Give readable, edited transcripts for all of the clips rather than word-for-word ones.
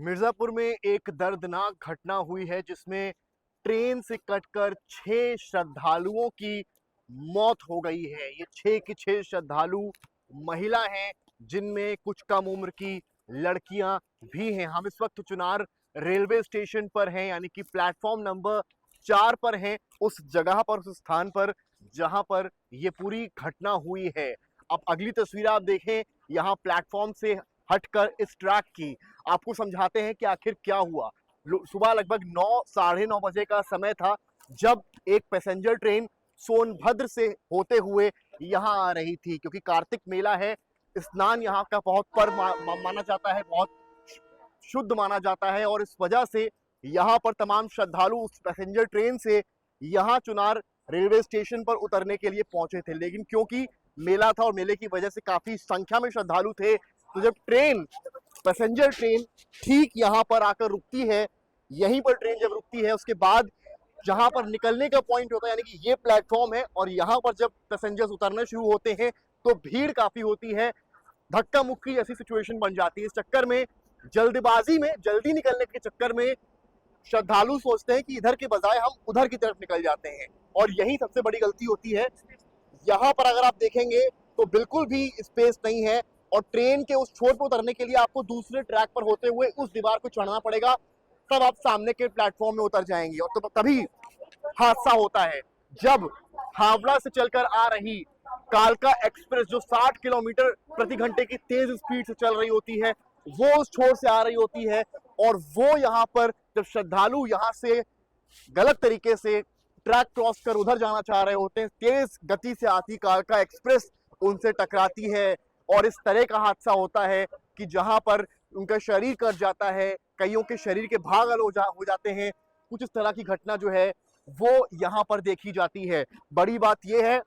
मिर्जापुर में एक दर्दनाक घटना हुई है जिसमें ट्रेन से कटकर 6 श्रद्धालुओं की मौत हो गई है। ये 6 के 6 श्रद्धालु महिला हैं, जिनमें कुछ कम उम्र की लड़कियां भी हैं। हम इस वक्त चुनार रेलवे स्टेशन पर हैं, यानी कि प्लेटफॉर्म नंबर 4 पर हैं, उस जगह पर, उस स्थान पर जहां पर ये पूरी घटना हुई है। अब अगली तस्वीर आप देखें, यहाँ प्लेटफॉर्म से हटकर इस ट्रैक की, आपको समझाते हैं कि आखिर क्या हुआ। सुबह लगभग 9 साढ़े 9 बजे का समय था जब एक पैसेंजर ट्रेन सोनभद्र से होते हुए यहाँ आ रही थी, क्योंकि कार्तिक मेला है। स्नान यहाँ का बहुत पर्व माना जाता है, बहुत शुद्ध माना जाता है, और इस वजह से यहाँ पर तमाम श्रद्धालु उस पैसेंजर ट्रेन से यहाँ चुनार रेलवे स्टेशन पर उतरने के लिए पहुंचे थे। लेकिन क्योंकि मेला था और मेले की वजह से काफी संख्या में श्रद्धालु थे, तो जब पैसेंजर ट्रेन ठीक यहाँ पर आकर रुकती है, यहीं पर ट्रेन जब रुकती है, उसके बाद जहां पर निकलने का पॉइंट होता है, यानी कि ये प्लेटफॉर्म है, और यहाँ पर जब पैसेंजर्स उतरना शुरू होते हैं तो भीड़ काफी होती है, धक्का मुक्की जैसी सिचुएशन बन जाती है। इस चक्कर में, जल्दबाजी में, जल्दी निकलने के चक्कर में श्रद्धालु सोचते हैं कि इधर के बजाय हम उधर की तरफ निकल जाते हैं, और यही सबसे बड़ी गलती होती है। यहाँ पर अगर आप देखेंगे तो बिल्कुल भी स्पेस नहीं है, और ट्रेन के उस छोर पर उतरने के लिए आपको दूसरे ट्रैक पर होते हुए उस दीवार को चढ़ना पड़ेगा, तब आप सामने के प्लेटफॉर्म में उतर जाएंगे। और तो तभी हादसा होता है जब हावड़ा से चलकर आ रही कालका एक्सप्रेस, जो 60 किलोमीटर प्रति घंटे की तेज स्पीड से चल रही होती है, वो उस छोर से आ रही होती है, और वो यहाँ पर जब श्रद्धालु यहाँ से गलत तरीके से ट्रैक क्रॉस कर उधर जाना चाह रहे होते हैं, तेज गति से आती कालका एक्सप्रेस उनसे टकराती है, और इस तरह का हादसा होता है कि जहां पर उनका शरीर कट जाता है, कईयों के शरीर के भाग अलग हो जाते हैं। कुछ इस तरह की घटना जो है वो यहाँ पर देखी जाती है। बड़ी बात यह है,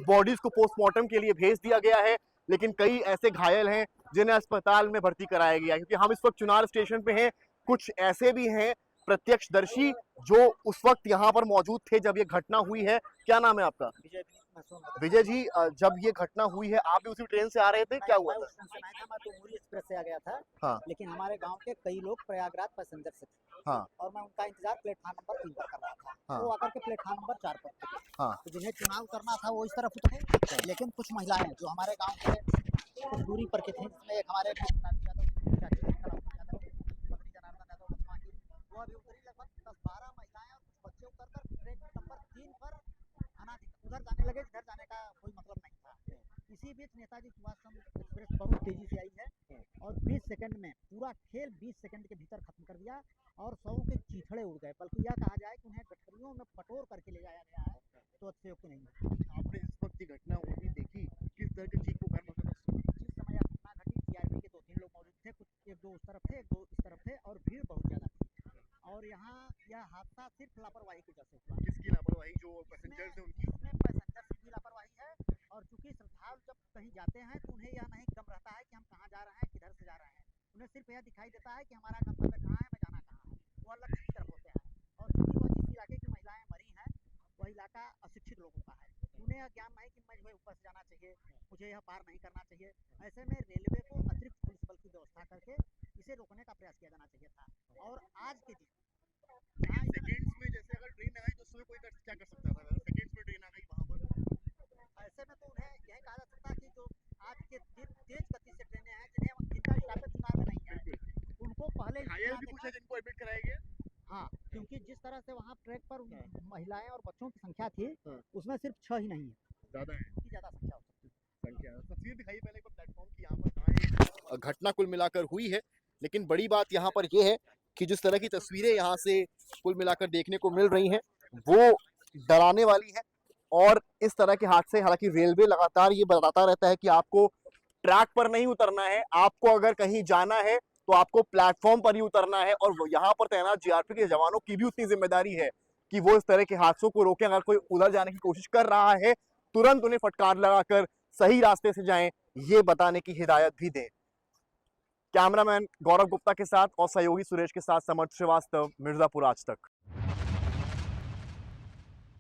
बॉडीज को पोस्टमार्टम के लिए भेज दिया गया है, लेकिन कई ऐसे घायल हैं जिन्हें अस्पताल में भर्ती कराया गया है। क्योंकि हम इस वक्त चुनार स्टेशन पे हैं, कुछ ऐसे भी हैं प्रत्यक्षदर्शी जो उस वक्त यहाँ पर मौजूद थे जब ये घटना हुई है। क्या नाम है आपका? विजय जी, जब ये घटना हुई है आप भी उसी ट्रेन से आ रहे थे, क्या हुआ था? मैं तो मुरी एक्सप्रेस से आ गया था। हाँ। लेकिन हमारे गांव के कई लोग प्रयागराज पैसेंजर से थे। हाँ। और मैं उनका इंतजार प्लेटफार्म नंबर 3 पर कर रहा था। हाँ। वो आकर के प्लेटफार्म नंबर 4 पर थे। हाँ। तो जिन्हें चुनाव करना था वो इस तरफ उतरे, लेकिन कुछ महिलाएं जो हमारे गाँव के कुछ दूरी पर के थे, जिसमें एक हमारे वो अभी उतरी, लगभग 10-12 महिलाएं और कुछ बच्चे उतरकर ट्रेन नंबर 3 पर उधर जाने लगे, इधर जाने का कोई मतलब नहीं था। इसी बीच नेताजी सुभाष चंद्र एक्सप्रेस बहुत तेजी से आई है और 20 सेकंड में पूरा खेल 20 सेकंड के भीतर खत्म कर दिया, और 100 के चीथड़े उड़ गए। बल्कि यह कहा जाए कि उन्हें गठरियों में बटोर करके ले जाया गया है, तो अतिशयोक्ति नहीं। आपने इस वक्त की घटना होती देखी, किस तरह की चीख पुकार मचा था? जिस समय यह घटना घटी, सीआरपी के 2-3 लोग मौजूद थे, कुछ 1-2 उस तरफ थे, 1-2 इस तरफ थे, और भीड़ बहुत ज्यादा थी। और यहाँ यह हादसा सिर्फ लापरवाही की वजह से हुआ। किसकी लापरवाही? जो पैसेंजर्स हैं उनकी? इसमें पैसेंजर्स की लापरवाही है, और चूंकि श्रद्धालु जब कहीं जाते हैं तो उन्हें यह नहीं गम रहता है कि हम कहाँ जा रहे हैं, किधर से जा रहे हैं। उन्हें सिर्फ यह दिखाई देता है कि हमारा गंतव्य कहाँ है, हमें जाना कहाँ है। वो लक्ष्य की तरफ होते हैं, और चूंकि वह जिस इलाके की महिलाएं मरी हैं वह इलाका अशिक्षित लोगों का है, उन्हें यह ज्ञान नहीं कि मुझे ऊपर से जाना चाहिए, मुझे यह पार नहीं करना चाहिए। ऐसे में रेलवे को अतिरिक्त पुलिस बल की व्यवस्था करके इसे रोकने का प्रयास किया जाना चाहिए था। और आज के दिन सेकंड्स में, जैसे अगर ट्रेन आई तो उसमें कोई क्या कर सकता था? सेकंड्स में ट्रेन आ गई वहां पर, ऐसे में तो उन्हें यही कहा जा सकता है कि जो आज के तेज गति से ट्रेनें हैं, जिनका स्टॉपेज चुनाव में नहीं है, उनको पहले घायल भी कुछ है जिनको एडमिट कराया गया। हाँ, क्योंकि जिस तरह से वहाँ ट्रैक पर महिलाएं और बच्चों की संख्या थी, उसमें सिर्फ 6 ही नहीं है, ज्यादा है, ज्यादा संख्या हो सकती है। संख्या। तस्वीर दिखाई पहले एक बार प्लेटफॉर्म की, यहाँ पर घटना कुल मिलाकर हुई है। लेकिन बड़ी बात यहाँ पर यह है कि जिस तरह की तस्वीरें यहाँ से कुल मिलाकर देखने को मिल रही हैं वो डराने वाली है। और इस तरह के हादसे, हालांकि रेलवे लगातार ये बताता रहता है कि आपको ट्रैक पर नहीं उतरना है, आपको अगर कहीं जाना है तो आपको प्लेटफॉर्म पर ही उतरना है, और यहाँ पर तैनात जीआरपी के जवानों की भी उतनी जिम्मेदारी है कि वो इस तरह के हादसों को रोकें। अगर कोई उधर जाने की कोशिश कर रहा है, तुरंत उन्हें फटकार लगाकर सही रास्ते से जाएं, ये बताने की हिदायत भी दें। कैमरामैन गौरव गुप्ता के साथ और सहयोगी सुरेश के साथ समर्थ श्रीवास्तव, मिर्जापुर आज तक।